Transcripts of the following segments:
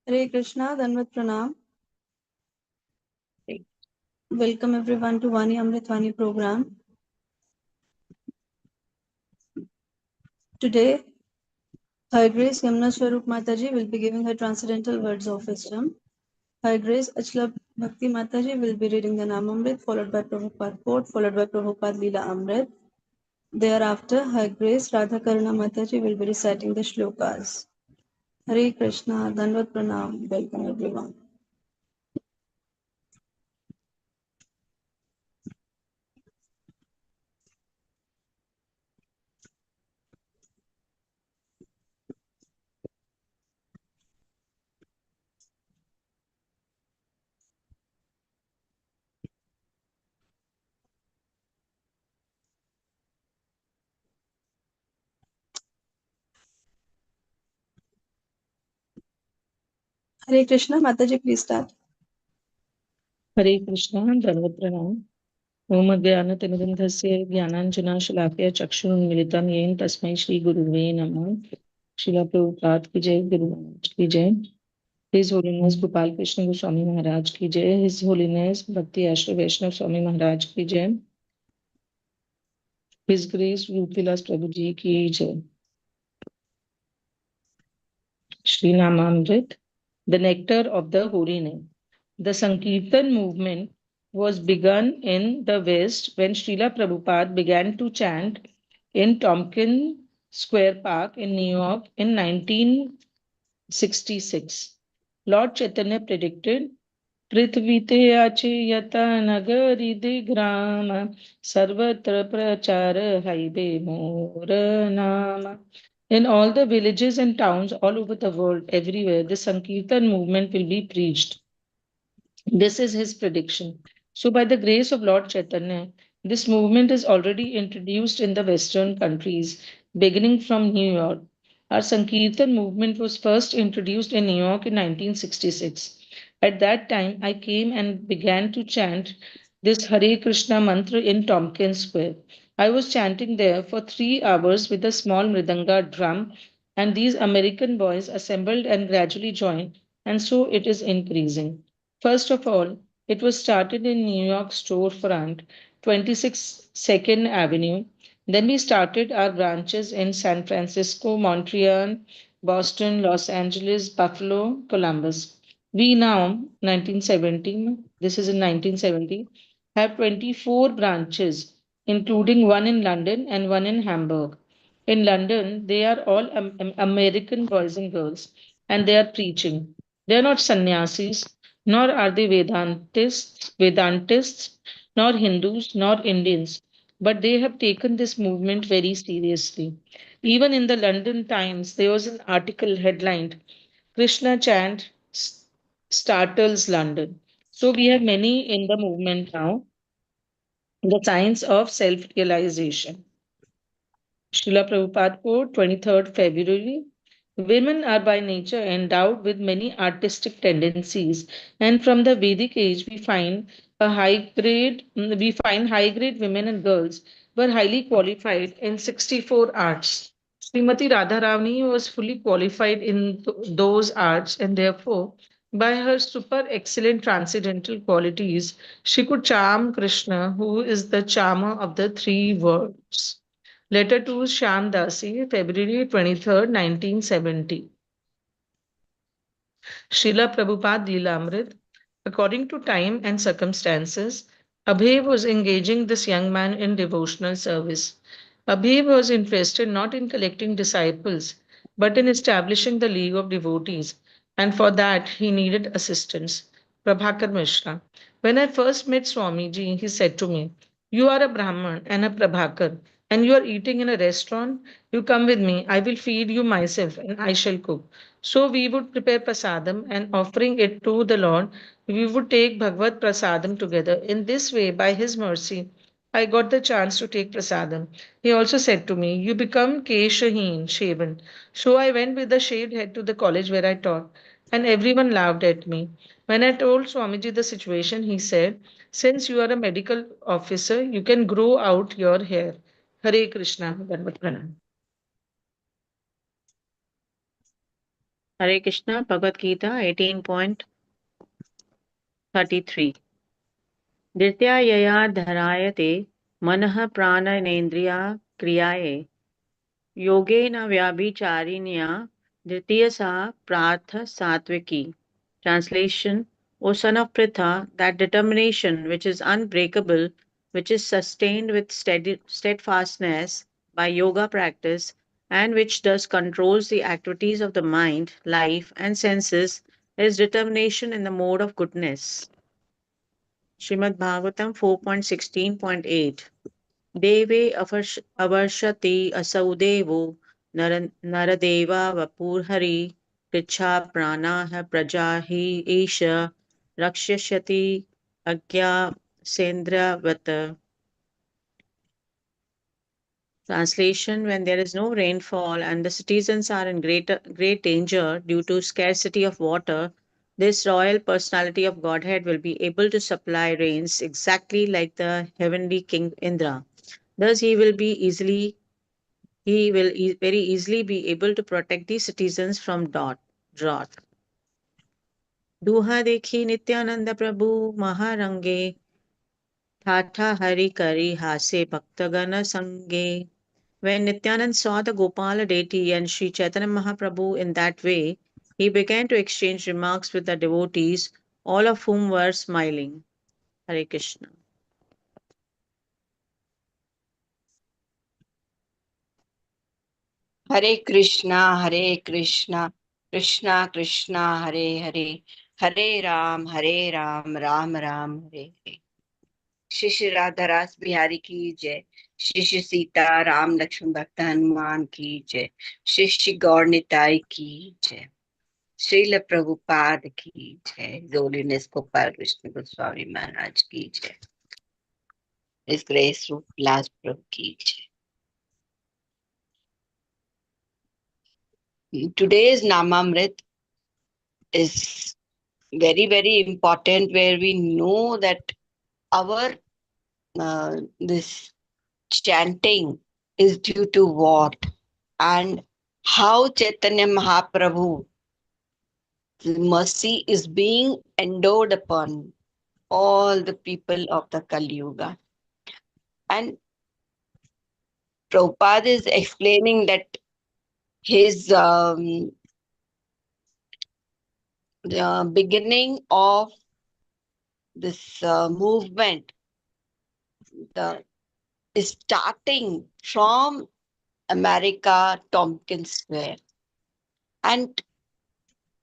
Hare Krishna, Danvat Pranam. Welcome everyone to Vani Amritvani program. Today, Her Grace Yamuna Swarup Mataji will be giving her transcendental words of wisdom. Her Grace Achla Bhakti Mataji will be reading the Namamrit, followed by Prabhupada quote, followed by Prabhupada Leela Amrit. Thereafter, Her Grace Radha Karuna Mataji will be reciting the shlokas. Hare Krishna, Danvat Pranam. Welcome everyone. Hare Krishna, Mataji, please start. हरे कृष्ण धन्वत् प्रणाम ओम ज्ञानतिमिरन्धस्य ज्ञानाञ्जनाशलाकया चक्षुरुन्मिलितं येन तस्मै श्रीगुरुवे नमः। श्रीला प्रभुपाद की जय, गुरु महाराज की जय, his holiness Gopal Krishna Goswami महाराज की जय, हिज होलीनेस भक्ति आश्रय वैष्णव स्वामी महाराज की जय, हिज ग्रेस रूपविलास प्रभु जी की जय। Shri नामामृत, the nectar of the holy name. The Sankirtan movement was begun in the West when Srila Prabhupada began to chant in Tompkins Square Park in New York in 1966. Lord Chaitanya predicted, Prithvite ache yata nagari digrama sarvatra prachara haibe mora nama. In all the villages and towns all over the world, everywhere, the Sankirtan movement will be preached. This is his prediction. So, by the grace of Lord Chaitanya, this movement is already introduced in the Western countries, beginning from New York. Our Sankirtan movement was first introduced in New York in 1966. At that time, I came and began to chant this Hare Krishna mantra in Tompkins Square. I was chanting there for 3 hours with a small mridanga drum, and these American boys assembled and gradually joined, and so it is increasing. First of all, it was started in New York storefront, 26 Second Avenue. Then we started our branches in San Francisco, Montreal, Boston, Los Angeles, Buffalo, Columbus. We now, 1970, this is in 1970, have 24 branches, including one in London and one in Hamburg. In London, they are all American boys and girls, and they are preaching. They are not sannyasis, nor are they Vedantists, nor Hindus, nor Indians, but they have taken this movement very seriously. Even in the London Times, there was an article headlined Krishna chant startles London. So we have many in the movement now, the science of self realization. Srila Prabhupada quote, 23rd February. Women are by nature endowed with many artistic tendencies, and from the Vedic age we find high grade women and girls were highly qualified in 64 arts. Srimati Radharavani was fully qualified in those arts, and therefore, by her super excellent transcendental qualities, she could charm Krishna, who is the charmer of the three worlds. Letter to Shyam Dasi, February 23rd, 1970. Srila Prabhupada Leelamrit. According to time and circumstances, Abhay was engaging this young man in devotional service. Abhay was interested not in collecting disciples, but in establishing the League of Devotees, and for that he needed assistance. Prabhakar Mishra. When I first met Swamiji, he said to me, You are a Brahman and a Prabhakar, and you are eating in a restaurant. You come with me, I will feed you myself, and I shall cook. So we would prepare prasadam and offering it to the Lord, we would take Bhagavad prasadam together. In this way, by His mercy, I got the chance to take prasadam. He also said to me, You become Keshaheen, shaven. So I went with the shaved head to the college where I taught, and everyone laughed at me. When I told Swamiji the situation, he said, Since you are a medical officer, you can grow out your hair. Hare Krishna, Dhanvat Pranam. Hare Krishna, Bhagavad Gita 18.33. Dhritya yaya dharayate manah prananendriya kriyaye yogena vyabhicharinya dhritiya sa prartha satviki. Translation: O son of Pritha, that determination which is unbreakable, which is sustained with steadfastness by yoga practice, and which thus controls the activities of the mind, life, and senses, is determination in the mode of goodness. Srimad Bhagavatam 4.16.8. Deve avarshati asau devo naradeva vapurhari kricha pranaha prajahi esha rakshyashati agya sendravata. Translation: when there is no rainfall and the citizens are in great danger due to scarcity of water, this royal personality of Godhead will be able to supply rains exactly like the heavenly King Indra. Thus, he will very easily be able to protect the citizens from drought. Duha dekhi Nityananda Prabhu Maharange Tata Hari Kari Hase Bhaktagana Sange. When Nityanand saw the Gopala deity and Sri Chaitanya Mahaprabhu in that way, he began to exchange remarks with the devotees, all of whom were smiling. Hare Krishna. Hare Krishna, Hare Krishna, Krishna Krishna, Hare Hare, Hare Ram, Ram Ram, Hare Hare. Shri Shri Radha रास बिहारी की जय, श्री श्री सीता राम लक्ष्मण भक्त हनुमान की जय, श्री श्री गौर निताई की जय, श्रील प्रभुपाद की जय, होलिनेस गोपाल कृष्ण गोस्वामी महाराज की जय, इस ग्रेस रूप लास्ट प्रभु की जय. Today's Namamrit is very, very important, where we know that our this chanting is due to what, and how Chaitanya Mahaprabhu mercy is being endowed upon all the people of the Kali Yuga. And Prabhupada is explaining that his the beginning of this movement the, is starting from America, Tompkins Square. And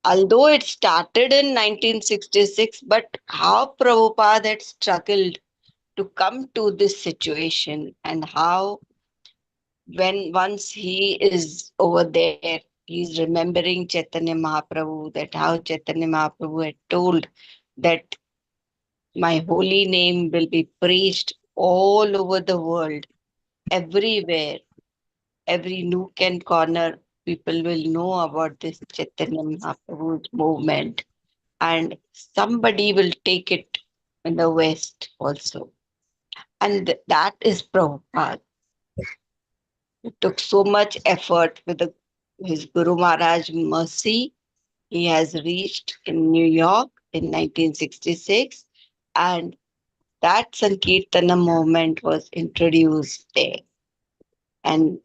although it started in 1966, but how Prabhupada had struggled to come to this situation, and how when once he is over there, he's remembering Chaitanya Mahaprabhu, that how Chaitanya Mahaprabhu had told that my holy name will be preached all over the world, everywhere, every nook and corner, people will know about this Chaitanya Mahaprabhu's movement, and somebody will take it in the West also. And that is Prabhupada. It took so much effort with his Guru Maharaj mercy. He has reached in New York in 1966, and that Sankirtana movement was introduced there. And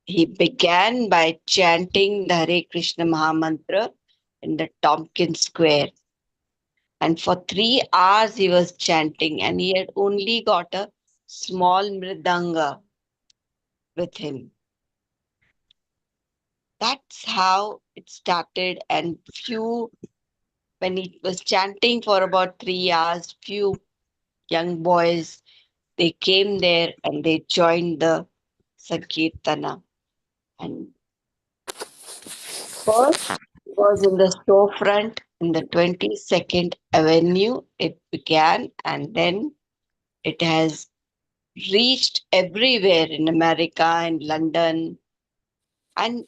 he began by chanting the Hare Krishna Mahamantra in the Tompkins Square. And for 3 hours he was chanting, and he had only got a small mridanga with him. That's how it started. And when he was chanting for about 3 hours, few young boys, they came there and they joined the Sankirtana. And first was in the storefront in the 22nd Avenue. It began, and then it has reached everywhere in America and London. And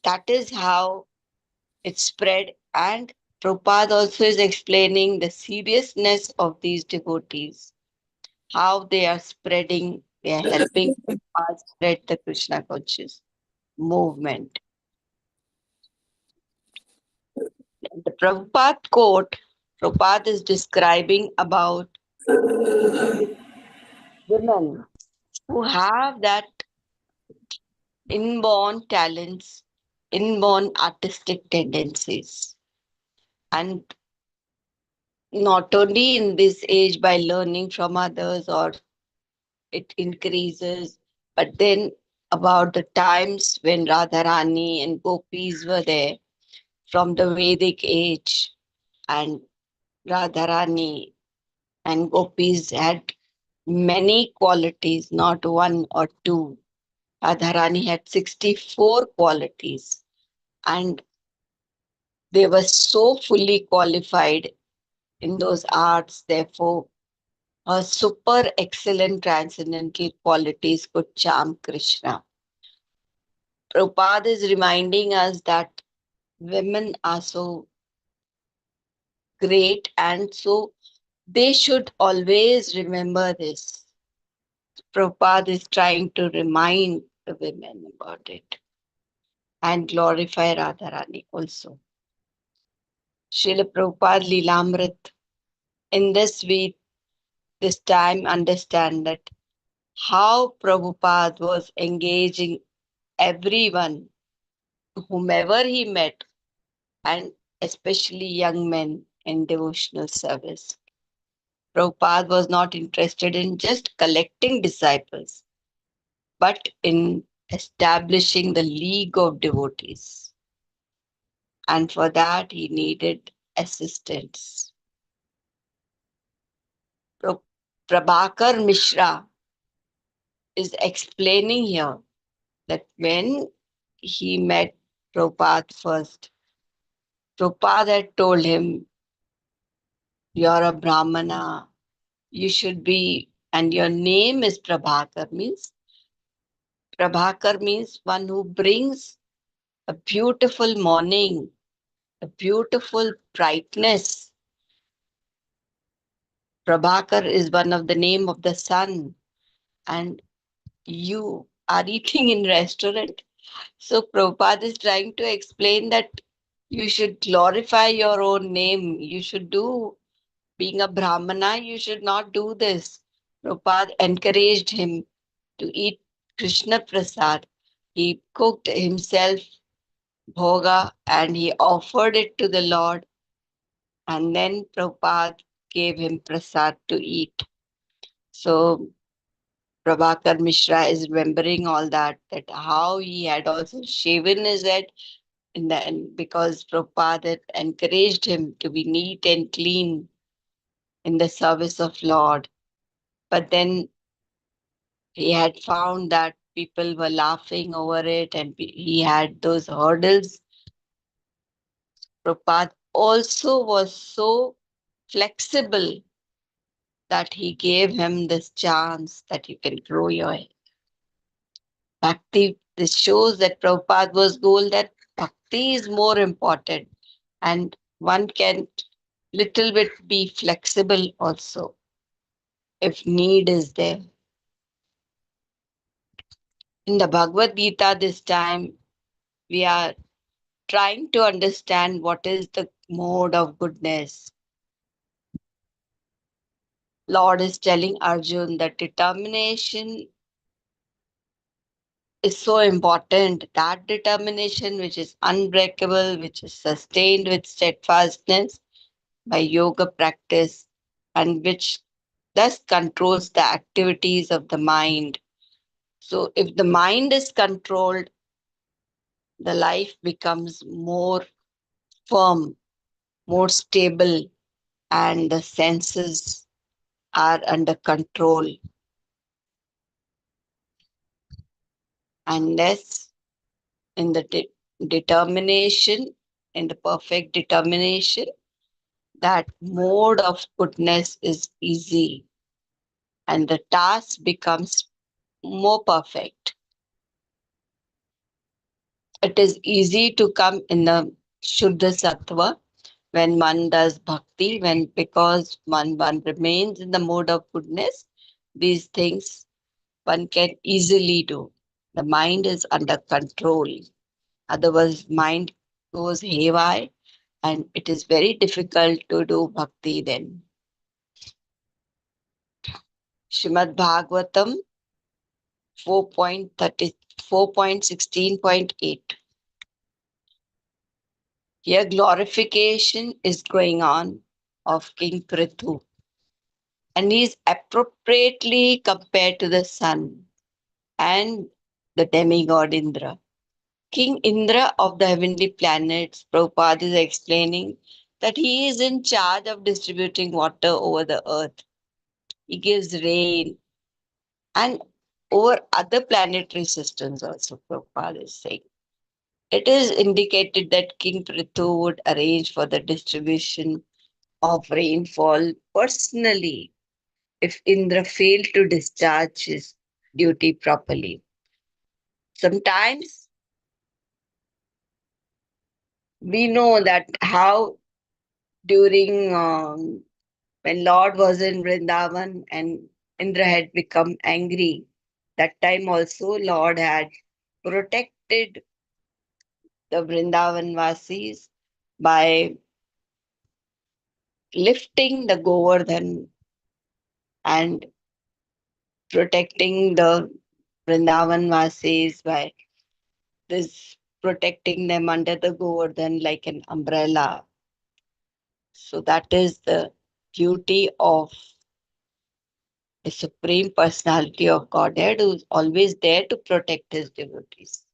that is how it spread. And Prabhupada also is explaining the seriousness of these devotees, how they are spreading, they are helping Prabhupada spread the Krishna conscious movement. The Prabhupada quote, Prabhupada is describing about women who have that inborn talents, inborn artistic tendencies. And not only in this age by learning from others or it increases, but then about the times when Radharani and Gopis were there from the Vedic age, and Radharani and Gopis had many qualities, not one or two. Radharani had 64 qualities, and they were so fully qualified in those arts. Therefore, her super excellent transcendental qualities could charm Krishna. Prabhupada is reminding us that women are so great, and so they should always remember this. Prabhupada is trying to remind the women about it and glorify Radharani also. Srila Prabhupada Lilamrit. In this we this time understand that how Prabhupada was engaging everyone, whomever he met, and especially young men in devotional service. Prabhupada was not interested in just collecting disciples, but in establishing the league of devotees. And for that, he needed assistance. Prabhakar Mishra is explaining here that when he met Prabhupada first, Prabhupada had told him, "You're a Brahmana, you should be, and your name is Prabhakar," means one who brings a beautiful morning, a beautiful brightness. Prabhakar is one of the name of the sun, and you are eating in restaurant. So Prabhupada is trying to explain that you should glorify your own name. You should do, being a Brahmana, you should not do this. Prabhupada encouraged him to eat Krishna Prasad. He cooked himself bhoga and he offered it to the Lord. And then Prabhupada gave him prasad to eat. So Prabhakar Mishra is remembering all that how he had also shaven his head in the end because Prabhupada had encouraged him to be neat and clean in the service of Lord. But then he had found that people were laughing over it and he had those hurdles. Prabhupada also was so flexible that he gave him this chance that you can grow your hair. Bhakti, this shows that Prabhupada was goal that bhakti is more important and one can little bit be flexible also if need is there. In the Bhagavad Gita this time, we are trying to understand what is the mode of goodness. Lord is telling Arjun that determination is so important. That determination which is unbreakable, which is sustained with steadfastness by yoga practice, and which thus controls the activities of the mind. So if the mind is controlled, the life becomes more firm, more stable, and the senses are under control. Unless in the determination, in the perfect determination, that mode of goodness is easy and the task becomes more perfect. It is easy to come in the Shuddha Sattva when one does bhakti, because one remains in the mode of goodness, these things one can easily do. The mind is under control. Otherwise, mind goes haywire and it is very difficult to do bhakti then. Srimad Bhagavatam 4.16.8. Here glorification is going on of King Prithu, and he is appropriately compared to the sun and the demigod Indra. King Indra of the heavenly planets, Prabhupada is explaining that he is in charge of distributing water over the earth. He gives rain and over other planetary systems also, Prabhupada is saying. It is indicated that King Prithu would arrange for the distribution of rainfall personally if Indra failed to discharge his duty properly. Sometimes we know that how during when Lord was in Vrindavan and Indra had become angry, that time also Lord had protected the Vrindavan Vasis by lifting the Govardhan and protecting the Vrindavan Vasis by this protecting them under the Govardhan like an umbrella. So that is the duty of the Supreme Personality of Godhead who is always there to protect his devotees.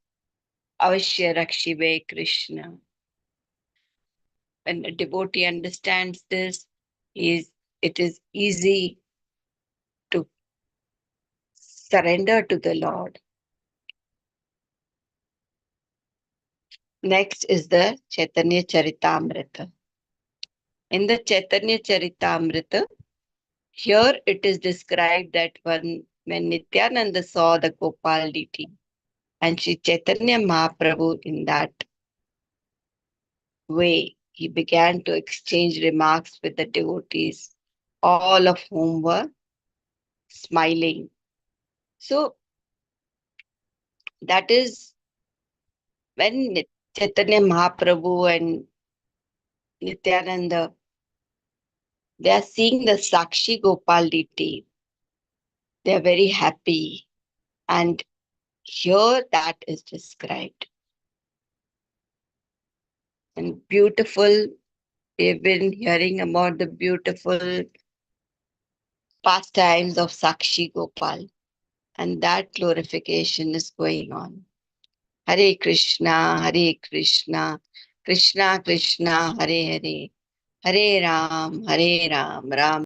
Avashya Rakshive Krishna. When a devotee understands this, it is easy to surrender to the Lord. Next is the Chaitanya Charitamrita. In the Chaitanya Charitamrita, here it is described that when Nityananda saw the Gopal deity and Sri Chaitanya Mahaprabhu in that way, he began to exchange remarks with the devotees, all of whom were smiling. So that is when Chaitanya Mahaprabhu and Nityananda, they are seeing the Sakshi Gopal deity. They are very happy. And here that is described. And beautiful, we've been hearing about the beautiful pastimes of Sakshi Gopal. And that glorification is going on. Hare Krishna, Krishna Krishna, Hare Hare, Hare Ram, Ram